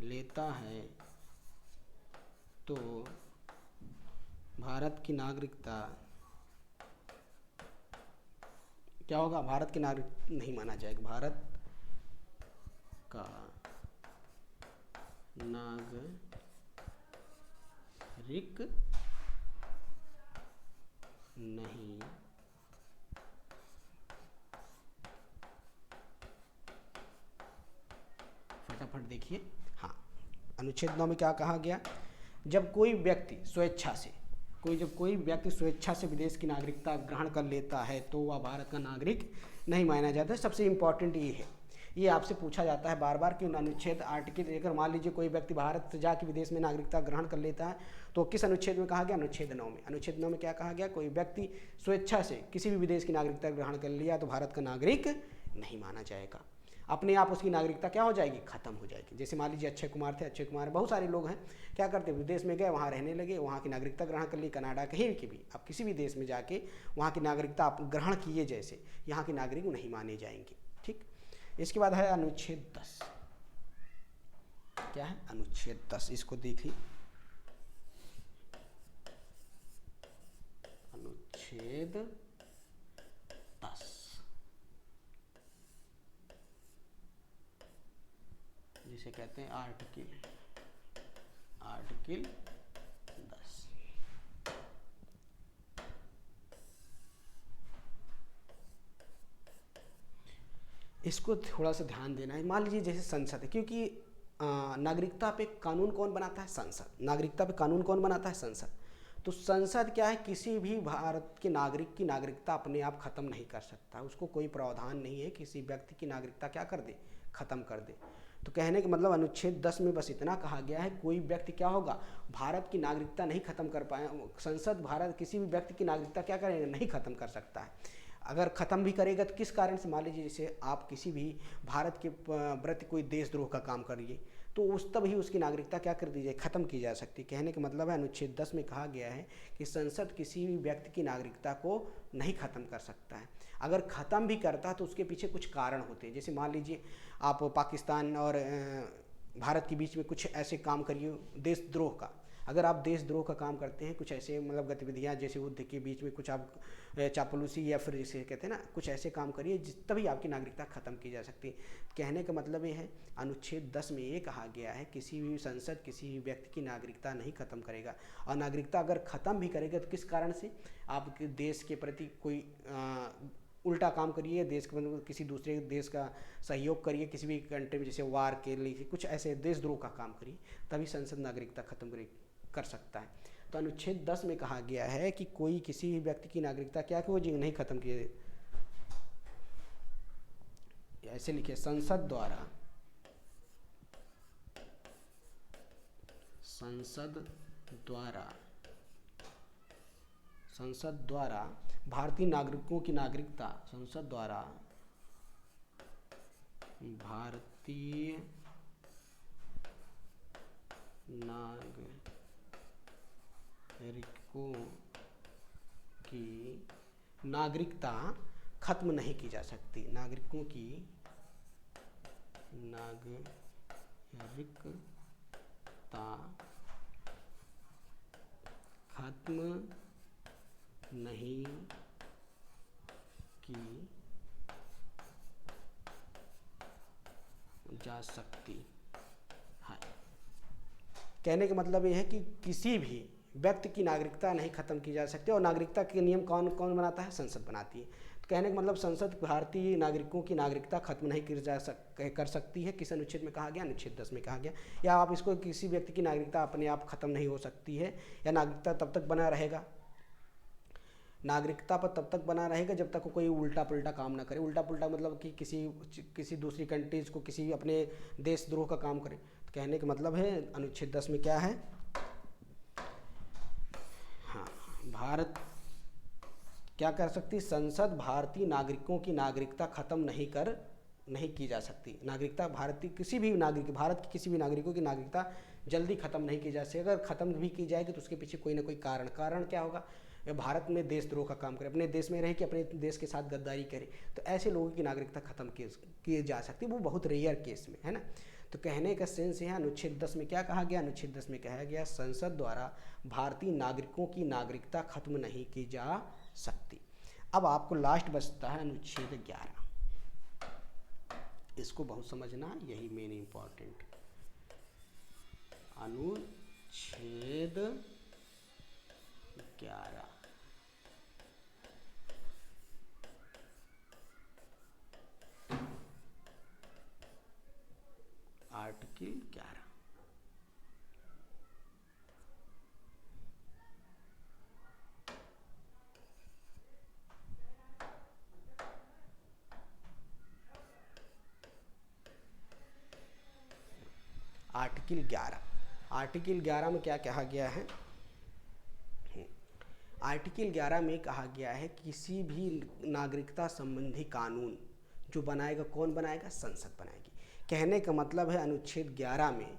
लेता है तो भारत की नागरिकता क्या होगा, भारत की नागरिक नहीं माना जाएगा, भारत का नागरिक नहीं फटाफट देखिए। हाँ, अनुच्छेद 9 में क्या कहा गया, जब कोई व्यक्ति स्वेच्छा से, जब कोई व्यक्ति स्वेच्छा से विदेश की नागरिकता ग्रहण कर लेता है तो वह भारत का नागरिक नहीं माना जाता है। सबसे इम्पॉर्टेंट ये है, ये आपसे पूछा जाता है बार बार कि अनुच्छेद आर्टिकल, अगर मान लीजिए कोई व्यक्ति भारत से जाकर विदेश में नागरिकता ग्रहण कर लेता है तो किस अनुच्छेद में कहा गया, अनुच्छेद 9 में। अनुच्छेद 9 में क्या कहा गया, कोई व्यक्ति स्वेच्छा से किसी भी विदेश की नागरिकता ग्रहण कर लिया तो भारत का नागरिक नहीं माना जाएगा, अपने आप उसकी नागरिकता क्या हो जाएगी, खत्म हो जाएगी। जैसे मान लीजिए अक्षय कुमार थे, अक्षय कुमार बहुत सारे लोग हैं क्या करते, विदेश में गए, वहाँ रहने लगे, वहाँ की नागरिकता ग्रहण कर ली, कनाडा कहीं की भी, आप किसी भी देश में जाके वहाँ की नागरिकता आप ग्रहण किए, जैसे यहाँ के नागरिक नहीं माने जाएंगे। ठीक, इसके बाद है अनुच्छेद 10। क्या है, अनुच्छेद 10, इसको देखिए। अनुच्छेद 10 जिसे कहते हैं आर्टिकल 10। इसको थोड़ा सा ध्यान देना है। मान लीजिए जैसे संसद है, क्योंकि नागरिकता पे कानून कौन बनाता है, संसद। नागरिकता पे कानून कौन बनाता है, संसद। तो संसद क्या है, किसी भी भारत के नागरिक की नागरिकता अपने आप खत्म नहीं कर सकता, उसको कोई प्रावधान नहीं है किसी व्यक्ति की नागरिकता क्या कर दे, खत्म कर दे। तो कहने का मतलब अनुच्छेद 10 में बस इतना कहा गया है, कोई व्यक्ति क्या होगा, भारत की नागरिकता नहीं खत्म कर पाए, संसद भारत किसी भी व्यक्ति की नागरिकता क्या करेगा, नहीं खत्म कर सकता है। अगर ख़त्म भी करेगा तो किस कारण से, मान लीजिए जैसे आप किसी भी भारत के प्रति कोई देशद्रोह का काम करिए तो उस तब ही उसकी नागरिकता क्या कर दी जाए, ख़त्म की जा सकती है। कहने का मतलब है अनुच्छेद 10 में कहा गया है कि संसद किसी भी व्यक्ति की नागरिकता को नहीं ख़त्म कर सकता है। अगर ख़त्म भी करता है तो उसके पीछे कुछ कारण होते हैं। जैसे मान लीजिए आप पाकिस्तान और भारत के बीच में कुछ ऐसे काम करिए देशद्रोह का, अगर आप देशद्रोह का काम करते हैं, कुछ ऐसे मतलब गतिविधियां जैसे युद्ध के बीच में कुछ आप चापलूसी या फिर जिसे कहते हैं ना कुछ ऐसे काम करिए तभी आपकी नागरिकता खत्म की जा सकती है। कहने का मतलब ये है अनुच्छेद 10 में ये कहा गया है किसी भी संसद किसी भी व्यक्ति की नागरिकता नहीं खत्म करेगा, और नागरिकता अगर खत्म भी करेगा तो किस कारण से, आपके देश के प्रति कोई उल्टा काम करिए, देश के मतलब किसी दूसरे देश का सहयोग करिए, किसी भी कंट्री में जैसे वार के लिए कुछ ऐसे देशद्रोह का काम करिए, तभी संसद नागरिकता खत्म कर सकता है। तो अनुच्छेद 10 में कहा गया है कि कोई किसी भी व्यक्ति की नागरिकता क्या कि वो जी नहीं खत्म किए, ऐसे लिखे संसद द्वारा भारतीय नागरिकों की नागरिकता, संसद द्वारा भारतीय नागरिकों की नागरिकता खत्म नहीं की जा सकती, नागरिकों की नागरिकता खत्म नहीं की जा सकती है। कहने का मतलब ये है कि किसी भी व्यक्ति की नागरिकता नहीं खत्म की जा सकती, और नागरिकता के नियम कौन कौन बनाता है, संसद बनाती है। तो कहने का मतलब संसद भारतीय नागरिकों की नागरिकता खत्म नहीं कर सकती है। किस अनुच्छेद में कहा गया, अनुच्छेद 10 में कहा गया। या आप इसको किसी व्यक्ति की नागरिकता अपने आप खत्म नहीं हो सकती है, या नागरिकता तब तक बना रहेगा, नागरिकता पर तब तक बना रहेगा जब तक कोई उल्टा पुल्टा काम ना करे। उल्टा पुल्टा मतलब कि किसी दूसरी कंट्रीज को किसी अपने देशद्रोह का काम करे। तो कहने का मतलब है अनुच्छेद 10 में क्या है, हाँ, भारत क्या कर सकती, संसद भारतीय नागरिकों की नागरिकता खत्म नहीं की जा सकती। नागरिकता भारत के किसी भी नागरिकों की नागरिकता जल्दी खत्म नहीं की जा सकती। अगर खत्म भी की जाएगी तो उसके पीछे कोई ना कोई कारण क्या होगा, भारत में देशद्रोह का काम करे, अपने देश में रहे कि अपने देश के साथ गद्दारी करे, तो ऐसे लोगों की नागरिकता खत्म की जा सकती है, वो बहुत रेयर केस में, है ना। तो कहने का सेंस है अनुच्छेद 10 में क्या कहा गया, अनुच्छेद 10 में कहा गया संसद द्वारा भारतीय नागरिकों की नागरिकता खत्म नहीं की जा सकती। अब आपको लास्ट बचता है अनुच्छेद 11, इसको बहुत समझना, यही मेन इंपॉर्टेंट। अनुच्छेद 11 आर्टिकल 11 आर्टिकल 11 में क्या कहा गया है, आर्टिकल 11 में कहा गया है किसी भी नागरिकता संबंधी कानून जो बनाएगा, कौन बनाएगा, संसद बनाएगी। कहने का मतलब है अनुच्छेद 11 में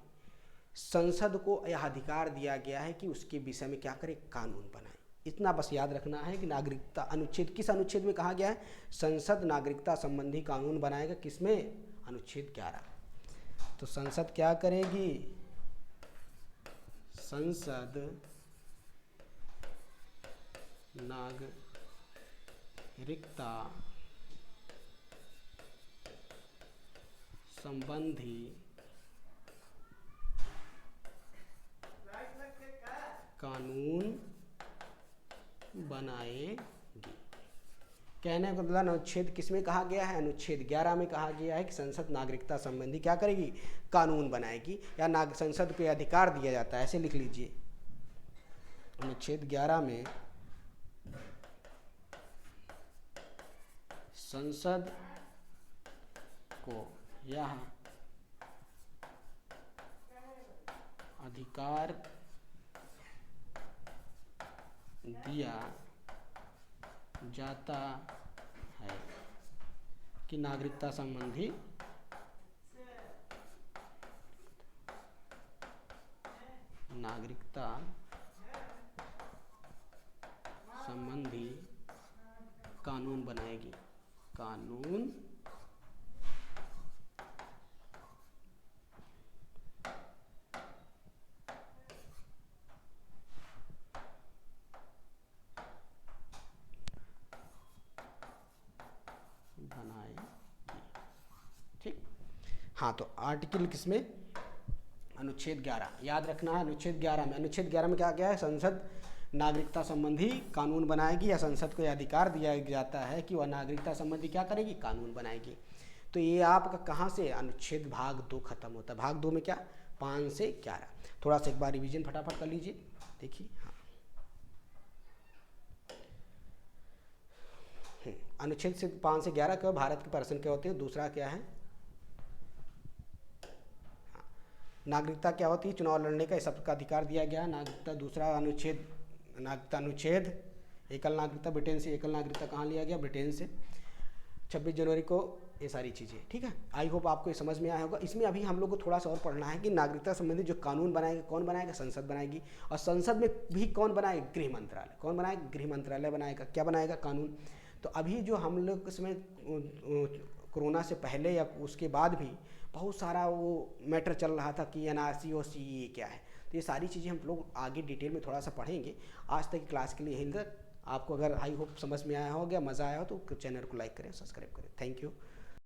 संसद को यह अधिकार दिया गया है कि उसके विषय में क्या करे, कानून बनाए। इतना बस याद रखना है कि नागरिकता अनुच्छेद, किस अनुच्छेद में कहा गया है, संसद नागरिकता संबंधी कानून बनाएगा, किसमें, अनुच्छेद 11। तो संसद क्या करेगी, संसद नागरिकता संबंधी कानून बनाएगी। कहने का मतलब अनुच्छेद किस में कहा गया है, अनुच्छेद 11 में कहा गया है कि संसद नागरिकता संबंधी क्या करेगी, कानून बनाएगी, या संसद को अधिकार दिया जाता है, ऐसे लिख लीजिए। अनुच्छेद 11 में संसद को यह अधिकार दिया जाता है कि नागरिकता संबंधी कानून बनाएगी, कानून हाँ, तो आर्टिकल किसमें, अनुच्छेद 11 याद रखना है। अनुच्छेद 11 में, अनुच्छेद 11 में क्या क्या है, संसद नागरिकता संबंधी कानून बनाएगी, या संसद को यह अधिकार दिया जाता है कि वह नागरिकता संबंधी क्या करेगी, कानून बनाएगी। तो ये आपका कहाँ से, अनुच्छेद भाग 2 खत्म होता है। भाग 2 में क्या, 5 से 11। थोड़ा सा एक बार रिवीजन फटाफट कर लीजिए, देखिए। हाँ, अनुच्छेद से 5 से 11 का भारत के पर्सन क्या होते हैं। दूसरा क्या है, नागरिकता क्या होती है, चुनाव लड़ने का, इस सबका अधिकार दिया गया नागरिकता। दूसरा अनुच्छेद, नागरिकता अनुच्छेद, एकल नागरिकता ब्रिटेन से, एकल नागरिकता कहाँ लिया गया, ब्रिटेन से, 26 जनवरी को, ये सारी चीज़ें, ठीक है। आई होप आपको ये समझ में आया होगा। इसमें अभी हम लोग को थोड़ा सा और पढ़ना है कि नागरिकता संबंधी जो कानून बनाएगा, कौन बनाएगा, संसद बनाएगी। और संसद में भी कौन बनाएगा, गृह मंत्रालय। कौन बनाएगा, गृह मंत्रालय बनाएगा। क्या बनाएगा, कानून। तो अभी जो हम लोग इसमें कोरोना से पहले या उसके बाद भी बहुत सारा वो मैटर चल रहा था कि एनआरसी और सीएए क्या है। तो ये सारी चीज़ें हम लोग आगे डिटेल में थोड़ा सा पढ़ेंगे। आज तक की क्लास के लिए यहीं तक। आपको अगर आई होप समझ में आया हो, गया मज़ा आया हो, तो चैनल को लाइक करें, सब्सक्राइब करें। Thank you.